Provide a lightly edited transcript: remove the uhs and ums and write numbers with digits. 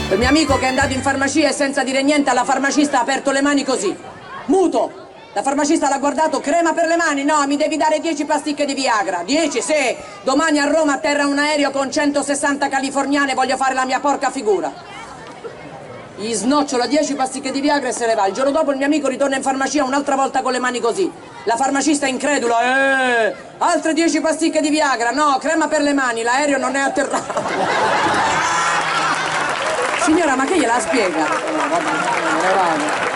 Il mio amico che è andato in farmacia e senza dire niente alla farmacista ha aperto le mani così, muto. La farmacista l'ha guardato, crema per le mani? No, mi devi dare 10 pasticche di Viagra. 10, sì. Domani a Roma atterra un aereo con 160 californiane, voglio fare la mia porca figura. Gli snocciola 10 pasticche di Viagra e se ne va. Il giorno dopo il mio amico ritorna in farmacia un'altra volta con le mani così. La farmacista è incredula, altre 10 pasticche di Viagra? No, crema per le mani, l'aereo non è atterrato. Signora, ma che gliela spiega? No, vabbè, me ne vado.